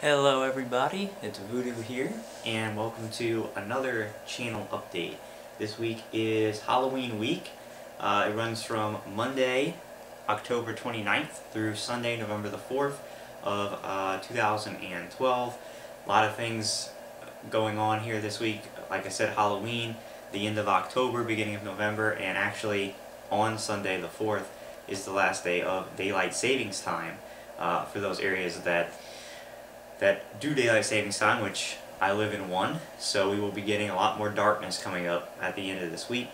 Hello everybody, it's Voodoo here, and welcome to another channel update. This week is Halloween week. It runs from Monday, October 29th through Sunday, November the 4th of 2012. A lot of things going on here this week. Like I said, Halloween, the end of October, beginning of November, and actually on Sunday the 4th is the last day of Daylight Savings Time for those areas that do Daylight Savings Time, which I live in one, so we will be getting a lot more darkness coming up at the end of this week.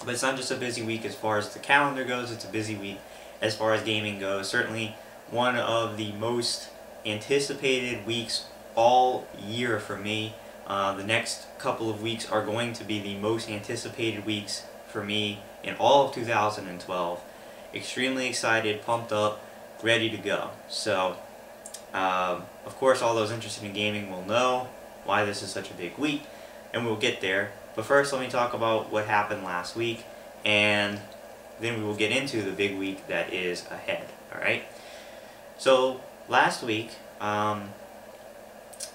But it's not just a busy week as far as the calendar goes, it's a busy week as far as gaming goes. Certainly one of the most anticipated weeks all year for me. The next couple of weeks are going to be the most anticipated weeks for me in all of 2012. Extremely excited, pumped up, ready to go. So of course, all those interested in gaming will know why this is such a big week, and we'll get there. But first, let me talk about what happened last week, and then we will get into the big week that is ahead. Alright? So, last week, the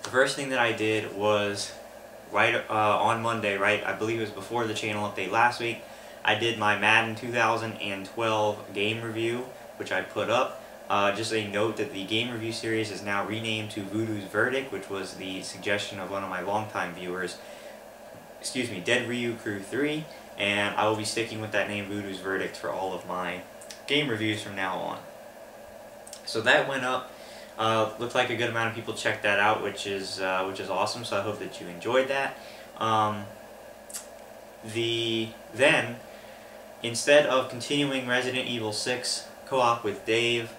first thing that I did was, right on Monday, right, I believe it was before the channel update last week, I did my Madden 2012 game review, which I put up. Just a note that the game review series is now renamed to Voodoo's Verdict, which was the suggestion of one of my longtime viewers, Dead Ryu Crew 3, and I will be sticking with that name, Voodoo's Verdict, for all of my game reviews from now on. So that went up. Looked like a good amount of people checked that out, which is awesome, so I hope that you enjoyed that. Then, instead of continuing Resident Evil 6 co-op with Dave,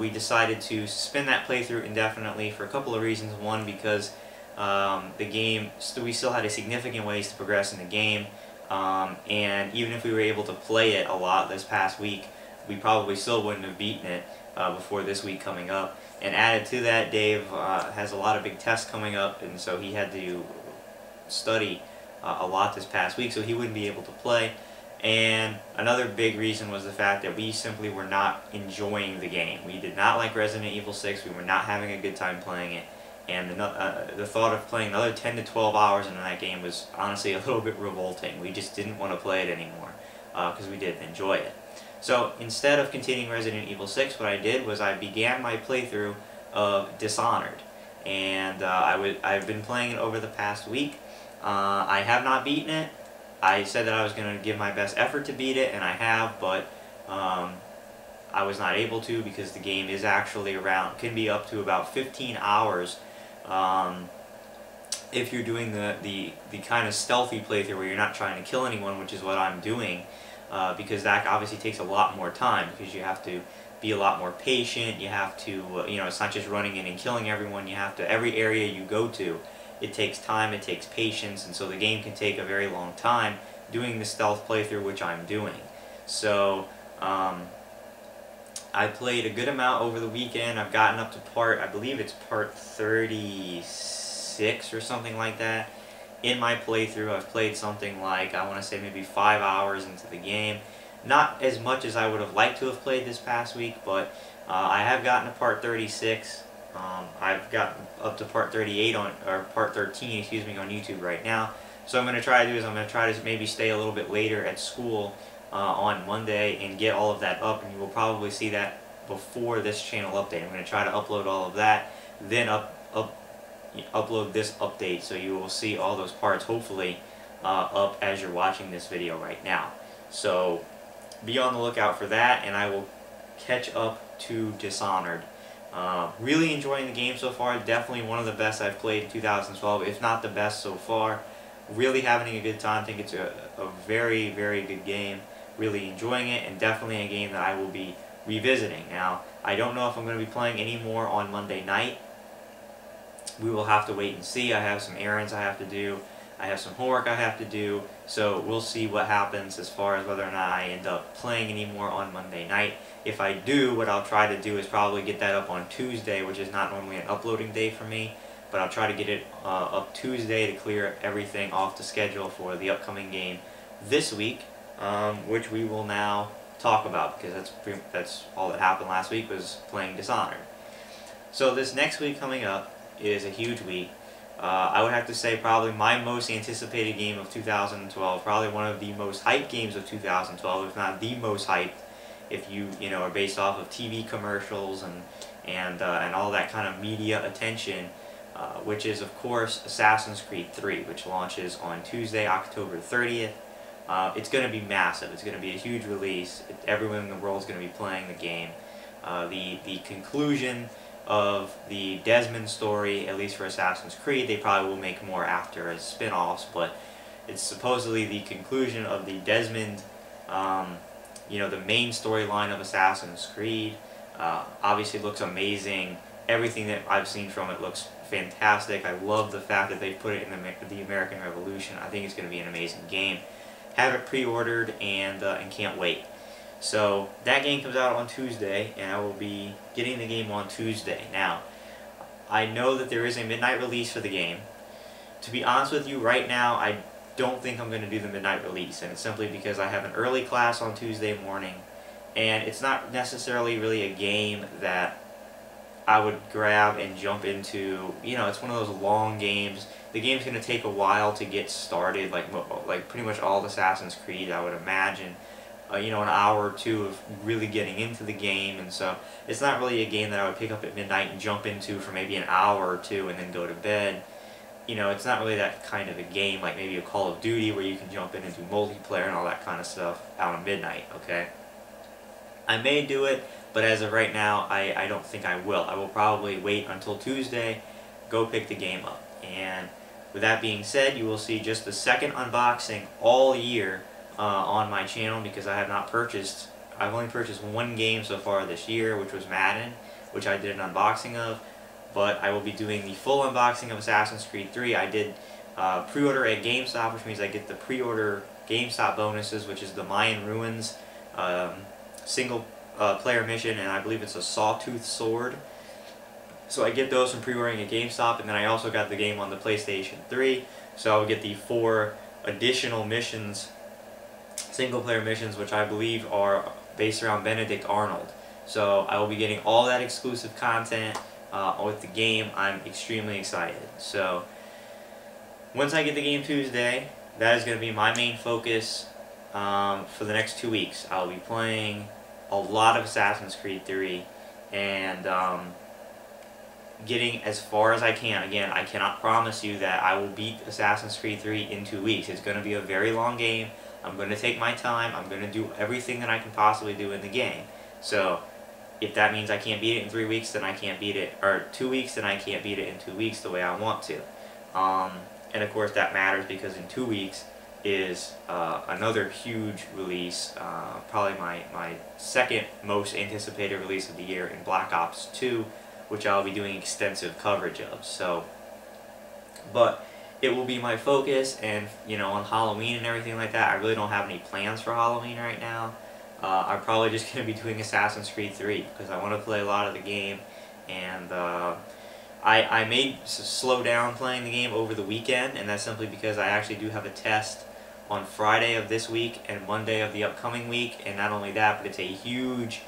we decided to suspend that playthrough indefinitely for a couple of reasons. One, because the game, we still had a significant ways to progress in the game, and even if we were able to play it a lot this past week, we probably still wouldn't have beaten it before this week coming up. And added to that, Dave has a lot of big tests coming up, and so he had to study a lot this past week, so he wouldn't be able to play. And another big reason was the fact that we simply were not enjoying the game. We did not like Resident Evil 6, we were not having a good time playing it, and the thought of playing another 10 to 12 hours into that game was honestly a little bit revolting. We just didn't want to play it anymore, because we didn't enjoy it. So instead of continuing Resident Evil 6, what I did was I began my playthrough of Dishonored, and I've been playing it over the past week. I have not beaten it. I said that I was going to give my best effort to beat it, and I have, but I was not able to because the game is actually can be up to about 15 hours if you're doing the kind of stealthy playthrough where you're not trying to kill anyone, which is what I'm doing, because that obviously takes a lot more time, because you have to be a lot more patient, you have to, it's not just running in and killing everyone, you have to, every area you go to, it takes time, it takes patience, and so the game can take a very long time doing the stealth playthrough, which I'm doing. So, I played a good amount over the weekend. I've gotten up to I believe it's part 36 or something like that. In my playthrough, I've played something like, I want to say maybe 5 hours into the game. Not as much as I would have liked to have played this past week, but I have gotten to part 36. I've gotten up to part 38 or part 13, excuse me, on YouTube right now. So what I'm going to try to do is I'm going to try to maybe stay a little bit later at school on Monday and get all of that up, and you will probably see that before this channel update. I'm going to try to upload all of that, then upload this update, so you will see all those parts hopefully up as you're watching this video right now. So be on the lookout for that, and I will catch up to Dishonored. Really enjoying the game so far. Definitely one of the best I've played in 2012, if not the best so far. Really having a good time. I think it's a very, very good game. Really enjoying it, and definitely a game that I will be revisiting. Now, I don't know if I'm going to be playing any more on Monday night. We will have to wait and see. I have some errands I have to do. I have some homework I have to do. So we'll see what happens as far as whether or not I end up playing any more on Monday night. If I do, what I'll try to do is probably get that up on Tuesday, which is not normally an uploading day for me, but I'll try to get it up Tuesday to clear everything off the schedule for the upcoming game this week, which we will now talk about, because that's all that happened last week was playing Dishonored. So this next week coming up is a huge week. I would have to say probably my most anticipated game of 2012, probably one of the most hyped games of 2012, if not the most hyped, if you know are based off of TV commercials and all that kind of media attention, which is of course Assassin's Creed 3, which launches on Tuesday, October 30th. It's going to be massive. It's going to be a huge release. Everyone in the world is going to be playing the game. The conclusion of the Desmond story, at least for Assassin's Creed, they probably will make more after as spin-offs, but it's supposedly the conclusion of the Desmond, you know, the main storyline of Assassin's Creed. Obviously looks amazing. Everything that I've seen from it looks fantastic. I love the fact that they put it in the American Revolution. I think it's going to be an amazing game. Have it pre-ordered and can't wait. So that game comes out on Tuesday, and I will be getting the game on Tuesday. Now, I know that there is a midnight release for the game. To be honest with you, right now, I don't think I'm going to do the midnight release, and it's simply because I have an early class on Tuesday morning, and it's not necessarily really a game that I would grab and jump into. You know, it's one of those long games. The game's going to take a while to get started, like pretty much all Assassin's Creed, I would imagine. You know, an hour or two of really getting into the game, and so it's not really a game that I would pick up at midnight and jump into for maybe an hour or two and then go to bed. You know, it's not really that kind of a game like maybe a Call of Duty where you can jump in and do multiplayer and all that kind of stuff out at midnight, okay? I may do it, but as of right now, I don't think I will. I will probably wait until Tuesday, go pick the game up. And with that being said, you will see just the second unboxing all year on my channel, because I have not purchased, I've only purchased one game so far this year, which was Madden, which I did an unboxing of, but I will be doing the full unboxing of Assassin's Creed 3. I did pre-order at GameStop, which means I get the pre-order GameStop bonuses, which is the Mayan Ruins single player mission, and I believe it's a Sawtooth Sword. So I get those from pre-ordering at GameStop, and then I also got the game on the PlayStation 3, so I'll get the 4 additional missions, single-player missions, which I believe are based around Benedict Arnold. So I will be getting all that exclusive content with the game. I'm extremely excited. So once I get the game Tuesday, that is going to be my main focus for the next 2 weeks. I'll be playing a lot of Assassin's Creed 3 and getting as far as I can. Again, I cannot promise you that I will beat Assassin's Creed 3 in 2 weeks. It's going to be a very long game. I'm going to take my time. I'm going to do everything that I can possibly do in the game. So if that means I can't beat it in 3 weeks, then I can't beat it, or 2 weeks, then I can't beat it in 2 weeks the way I want to. And of course that matters because in 2 weeks is another huge release, probably my second most anticipated release of the year in Black Ops 2, which I'll be doing extensive coverage of. So, but it will be my focus, and you know, on Halloween and everything like that, I really don't have any plans for Halloween right now. I'm probably just going to be doing Assassin's Creed 3 because I want to play a lot of the game, and I may slow down playing the game over the weekend, and that's simply because I actually do have a test on Friday of this week and Monday of the upcoming week, and not only that, but it's a huge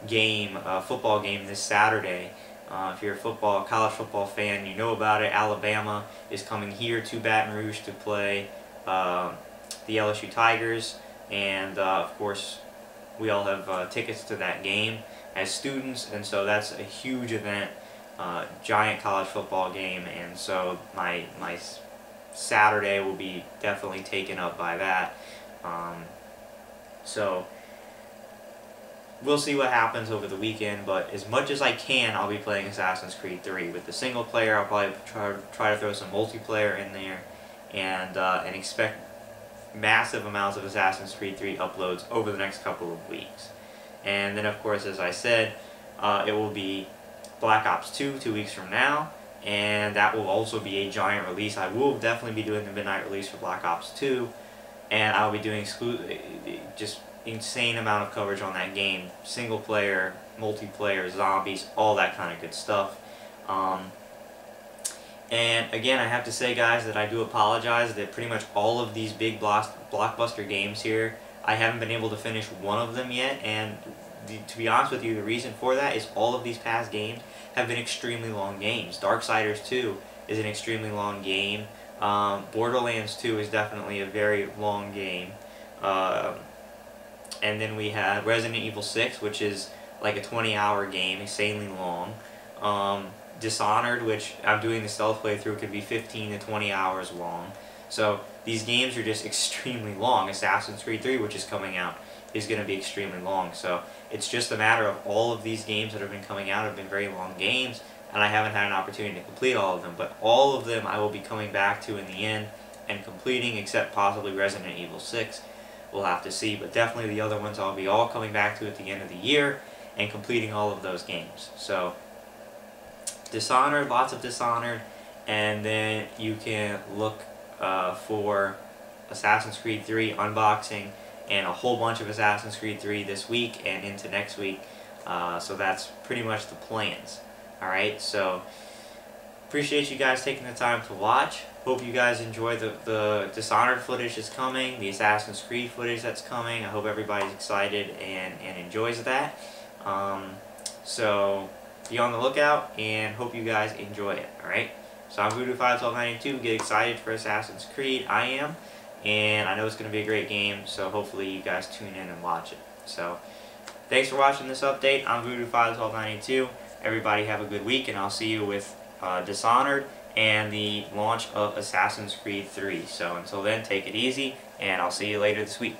game, football game this Saturday. If you're a college football fan, you know about it. Alabama is coming here to Baton Rouge to play the LSU Tigers, and of course we all have tickets to that game as students, and so that's a huge event, giant college football game, and so my Saturday will be definitely taken up by that. So we'll see what happens over the weekend, but as much as I can, I'll be playing Assassin's Creed 3. With the single player, I'll probably try to throw some multiplayer in there, and expect massive amounts of Assassin's Creed 3 uploads over the next couple of weeks. And then, of course, as I said, it will be Black Ops 2 2 weeks from now, and that will also be a giant release. I will definitely be doing the midnight release for Black Ops 2, and I'll be doing just insane amount of coverage on that game, single player, multiplayer, zombies, all that kind of good stuff. And again, I have to say, guys, that I do apologize that pretty much all of these big blockbuster games here, I haven't been able to finish one of them yet, and to be honest with you, the reason for that is all of these past games have been extremely long games. Darksiders 2 is an extremely long game. Borderlands 2 is definitely a very long game. And then we have Resident Evil 6, which is like a 20-hour game, insanely long. Dishonored, which I'm doing the stealth playthrough, could be 15 to 20 hours long. So these games are just extremely long. Assassin's Creed 3, which is coming out, is going to be extremely long. So it's just a matter of all of these games that have been coming out have been very long games, and I haven't had an opportunity to complete all of them. But all of them I will be coming back to in the end and completing, except possibly Resident Evil 6. We'll have to see, but definitely the other ones I'll be all coming back to at the end of the year and completing all of those games. So Dishonored, lots of Dishonored, and then you can look for Assassin's Creed 3 unboxing and a whole bunch of Assassin's Creed 3 this week and into next week. So that's pretty much the plans. Alright, so appreciate you guys taking the time to watch. Hope you guys enjoy the Dishonored footage that's coming, the Assassin's Creed footage that's coming. I hope everybody's excited and enjoys that. So be on the lookout and hope you guys enjoy it. Alright? So I'm Voodoo51292. Get excited for Assassin's Creed. I am. And I know it's going to be a great game, so hopefully you guys tune in and watch it. So thanks for watching this update. I'm Voodoo51292. Everybody have a good week, and I'll see you with Dishonored and the launch of Assassin's Creed 3. So until then, take it easy, and I'll see you later this week.